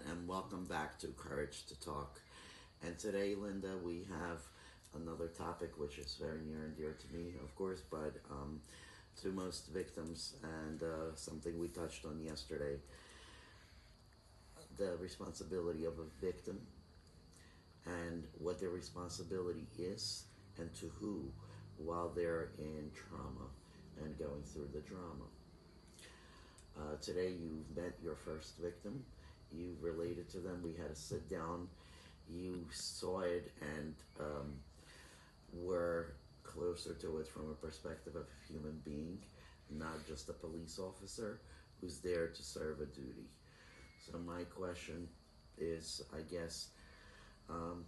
and welcome back to Courage to Talk. And today, Linda, we have another topic which is very near and dear to me, of course, but to most victims, and something we touched on yesterday, the responsibility of a victim and what their responsibility is and to who while they're in trauma and going through the drama. Today, you've met your first victim. You related to them. We had to sit down. You saw it and were closer to it from a perspective of a human being, not just a police officer who's there to serve a duty. So, my question is, I guess, um,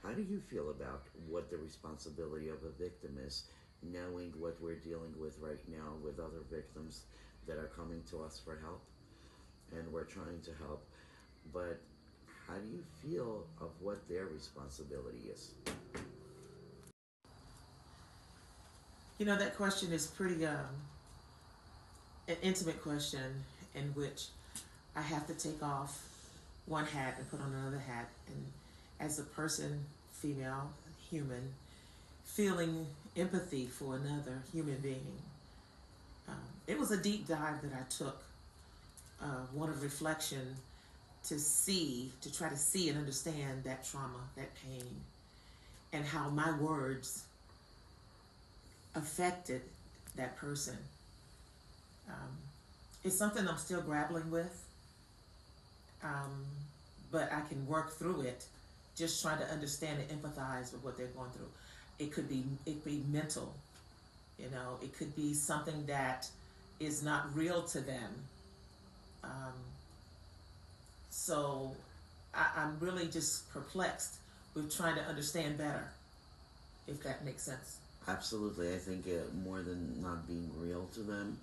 how do you feel about what the responsibility of a victim is, knowing what we're dealing with right now with other victims that are coming to us for help, and we're trying to help, but how do you feel of what their responsibility is? That question is pretty an intimate question in which I have to take off one hat and put on another hat. And as a person, female, human, feeling empathy for another human being, it was a deep dive that I took, one of reflection to try to see and understand that trauma, that pain, and how my words affected that person. Um, it's something I'm still grappling with, um, but I can work through it. Just trying to understand and empathize with what they're going through. It could be mental. It could be something that is not real to them. Um, so I'm really just perplexed with trying to understand better, if that makes sense. Absolutely. I think more than not being real to them,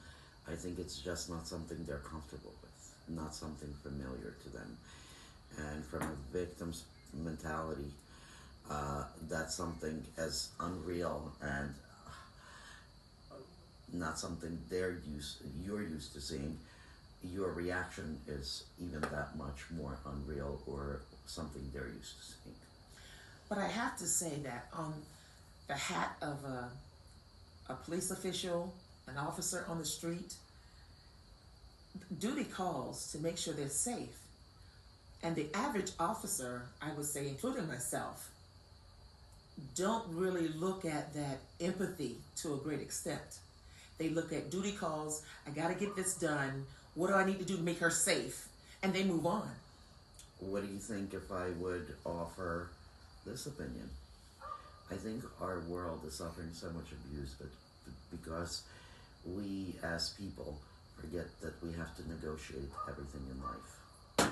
I think it's just not something they're comfortable with, not something familiar to them. And from a victim's mentality, that's something as unreal and not something you're used to seeing. Your reaction is even that much more unreal or something they're used to seeing. But I have to say that on the hat of a police official, an officer on the street, duty calls to make sure they're safe. And the average officer, I would say, including myself, don't really look at that empathy to a great extent. They look at duty calls, I got to get this done. What do I need to do to make her safe? And they move on. What do you think if I would offer this opinion? I think our world is suffering so much abuse, but because we as people forget that we have to negotiate everything in life.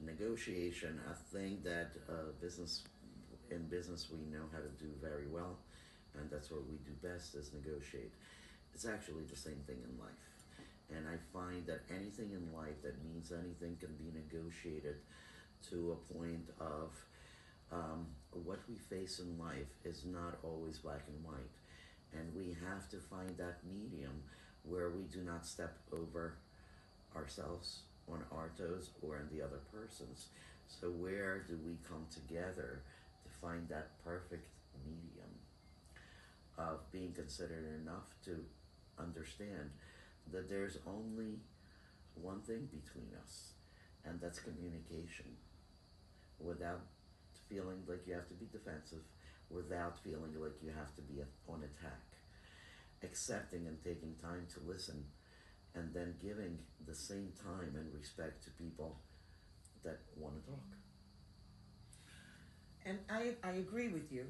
Negotiation, a thing that business in business we know how to do very well, and that's what we do best is negotiate. It's actually the same thing in life. And I find that anything in life that means anything can be negotiated to a point of what we face in life is not always black and white. And we have to find that medium where we do not step over ourselves on our toes or on the other person's. So, where do we come together to find that perfect medium of being considered enough to understand that there's only one thing between us, and that's communication, without feeling like you have to be defensive, without feeling like you have to be on attack, accepting and taking time to listen, and then giving the same time and respect to people that want to talk. And I agree with you.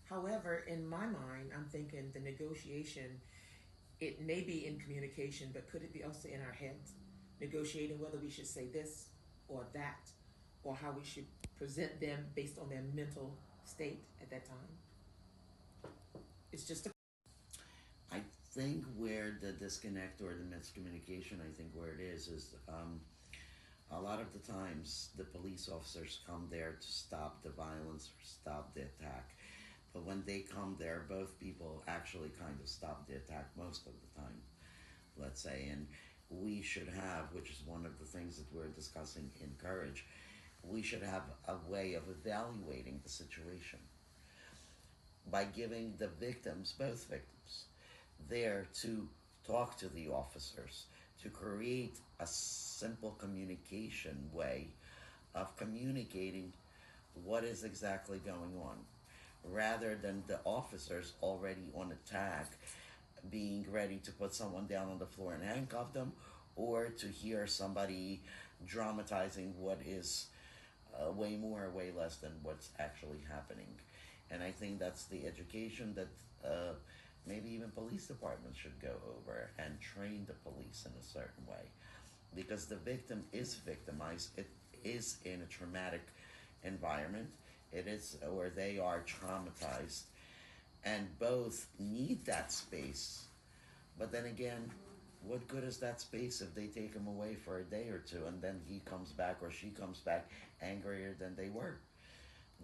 However, in my mind, I'm thinking the negotiation, it may be in communication, but could it be also in our heads? Negotiating whether we should say this or that, or how we should present them based on their mental state at that time. It's just a. I think where the disconnect or the miscommunication, I think where it is a lot of the times the police officers come there to stop the violence or stop the attack. But when they come there, both people actually kind of stop the attack most of the time, let's say. And we should have, which is one of the things that we're discussing in Courage, we should have a way of evaluating the situation by giving the victims, both victims, there to talk to the officers, to create a simple communication way of communicating what is exactly going on, rather than the officers already on attack being ready to put someone down on the floor and handcuff them, or to hear somebody dramatizing what is way more or way less than what's actually happening. And I think that's the education that maybe even police departments should go over and train the police in a certain way. Because the victim is victimized, it is in a traumatic environment, it is, or they are traumatized, and both need that space. But then again, what good is that space if they take him away for a day or two and then he comes back or she comes back angrier than they were?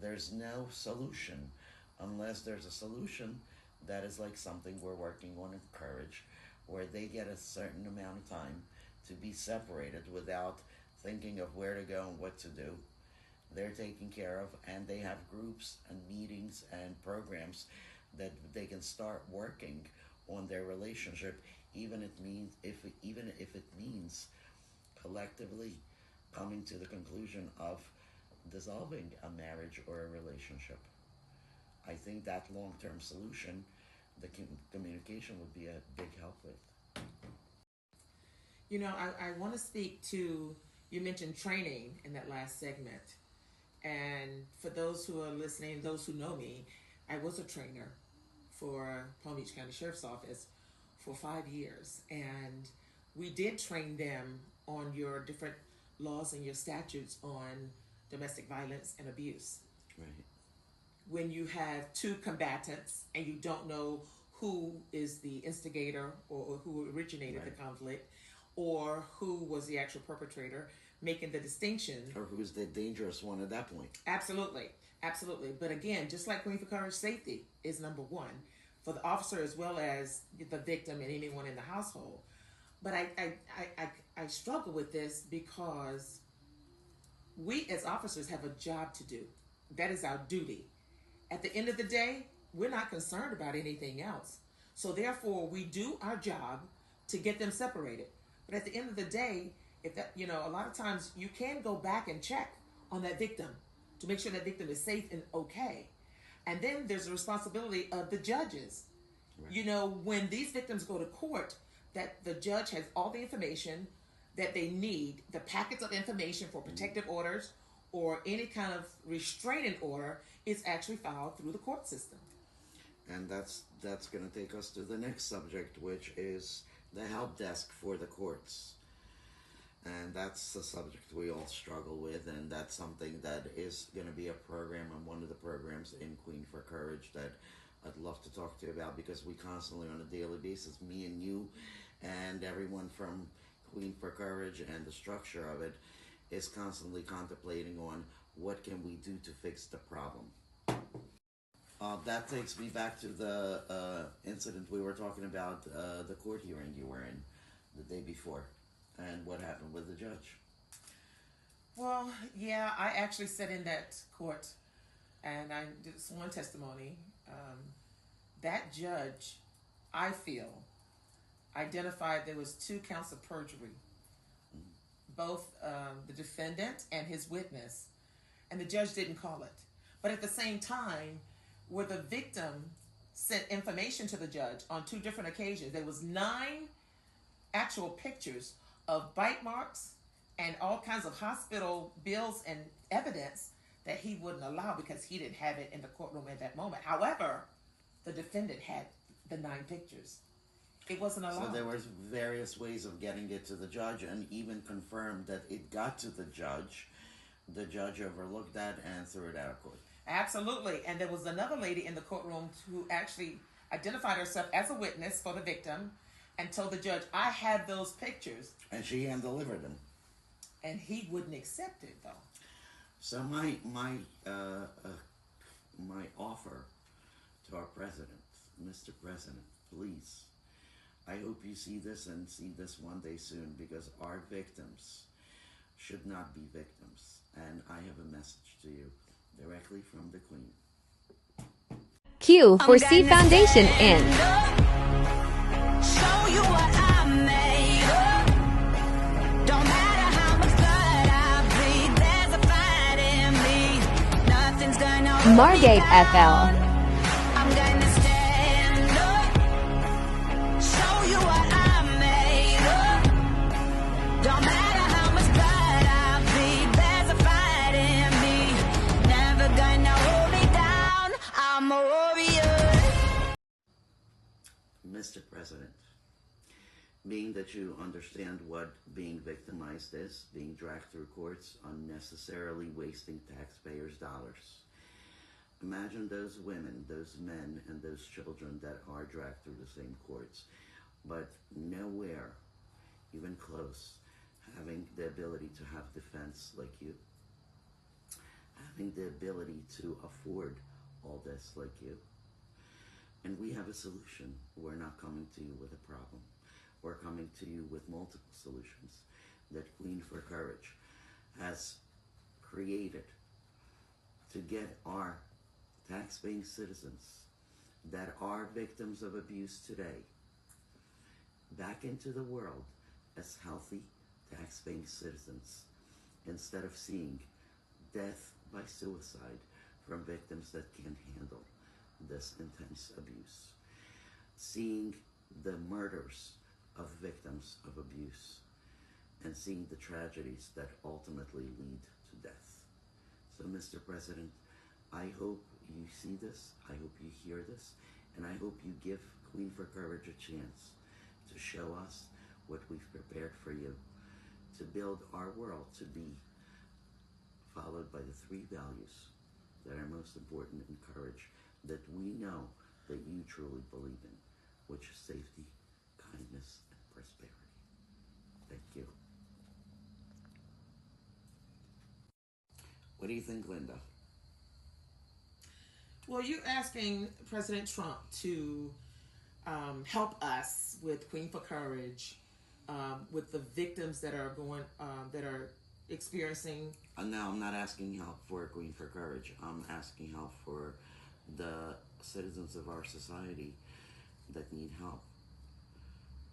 There's no solution unless there's a solution that is like something we're working on in Courage, where they get a certain amount of time to be separated without thinking of where to go and what to do. They're taken care of, and they have groups and meetings and programs that they can start working on their relationship, even if it means collectively coming to the conclusion of dissolving a marriage or a relationship. I think that long-term solution, the communication would be a big help with. You know, I want to speak to, you mentioned training in that last segment. And for those who are listening, those who know me, I was a trainer for Palm Beach County Sheriff's Office for 5 years. And we did train them on your different laws and your statutes on domestic violence and abuse. Right. When you have two combatants and you don't know who is the instigator or who originated the conflict, or who was the actual perpetrator, making the distinction. Or who's the dangerous one at that point. Absolutely. Absolutely. But again, just like Queen for Courage, safety is number one for the officer as well as the victim and anyone in the household. But I struggle with this because we as officers have a job to do. That is our duty. At the end of the day, we're not concerned about anything else. So therefore, we do our job to get them separated. But at the end of the day, if that, a lot of times you can go back and check on that victim to make sure that victim is safe and okay. And then there's a responsibility of the judges. Right. When these victims go to court, that the judge has all the information that they need, the packets of information for protective orders or any kind of restraining order is actually filed through the court system. And that's going to take us to the next subject, which is the help desk for the courts. And that's a subject we all struggle with, and that's something that is going to be a program and one of the programs in Queen for Courage that I'd love to talk to you about, because we constantly on a daily basis, me and you and everyone from Queen for Courage and the structure of it is constantly contemplating on what can we do to fix the problem. That takes me back to the incident we were talking about, the court hearing you were in the day before, and what happened with the judge. Well, yeah, I actually sat in that court, and I did sworn testimony. That judge, I feel, identified there was 2 counts of perjury, both the defendant and his witness, and the judge didn't call it. But at the same time, where the victim sent information to the judge on 2 different occasions, there was 9 actual pictures of bite marks and all kinds of hospital bills and evidence that he wouldn't allow because he didn't have it in the courtroom at that moment. However, the defendant had the 9 pictures. It wasn't allowed. So there was various ways of getting it to the judge, and even confirmed that it got to the judge. The judge overlooked that and threw it out of court. Absolutely. And there was another lady in the courtroom who actually identified herself as a witness for the victim and told the judge, I have those pictures. And she hand delivered them. And he wouldn't accept it, though. So my offer to our president, Mr. President, please, I hope you see this and see this one day soon, because our victims should not be victims. And I have a message to you directly from the Queen. Q for C Foundation in. Show you what I made of. Don't matter how much blood I bleed, there's a fight in me. Nothing's gonna hold me Margate down. FL. I'm gonna stand up. Show you what I made of. Don't matter how much blood I bleed, there's a fight in me. Never gonna hold me down. I'm a warrior. Mr. President, being that you understand what being victimized is, being dragged through courts, unnecessarily wasting taxpayers' dollars. Imagine those women, those men, and those children that are dragged through the same courts, but nowhere, even close, having the ability to have defense like you, having the ability to afford all this like you. And we have a solution. We're not coming to you with a problem. We're coming to you with multiple solutions that Queen for Courage has created to get our tax-paying citizens that are victims of abuse today back into the world as healthy tax-paying citizens, instead of seeing death by suicide from victims that can't handle this intense abuse, seeing the murders of victims of abuse, and seeing the tragedies that ultimately lead to death. So, Mr. President, I hope you see this, I hope you hear this, and I hope you give Queen for Courage a chance to show us what we've prepared for you, to build our world to be followed by the three values that are most important in courage, that we know that you truly believe in, which is safety, kindness, and prosperity. Thank you. What do you think, Linda? Well, you're asking President Trump to help us with Queen for Courage, with the victims that are that are experiencing. No, I'm not asking help for Queen for Courage. I'm asking help for the citizens of our society that need help.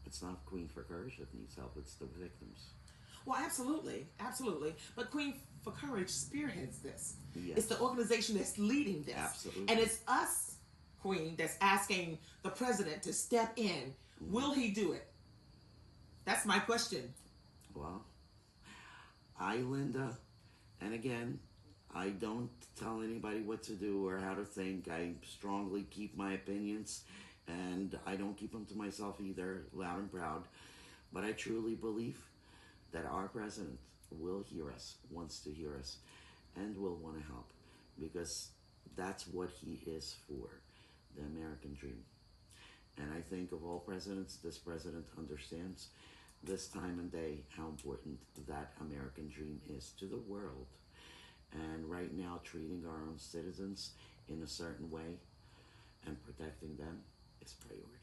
It's not Queen for Courage that needs help, it's the victims. Well, absolutely, absolutely. But Queen for Courage spearheads this. Yes. It's the organization that's leading this. Absolutely. And it's us, Queen, that's asking the president to step in. Will he do it? That's my question. Well, Linda, and again, I don't tell anybody what to do or how to think. I strongly keep my opinions, and I don't keep them to myself either, loud and proud. But I truly believe that our president will hear us, wants to hear us, and will want to help, because that's what he is for, the American dream. And I think of all presidents, this president understands this time and day how important that American dream is to the world. And right now, treating our own citizens in a certain way and protecting them is priority.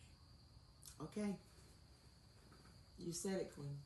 Okay. You said it, Queen.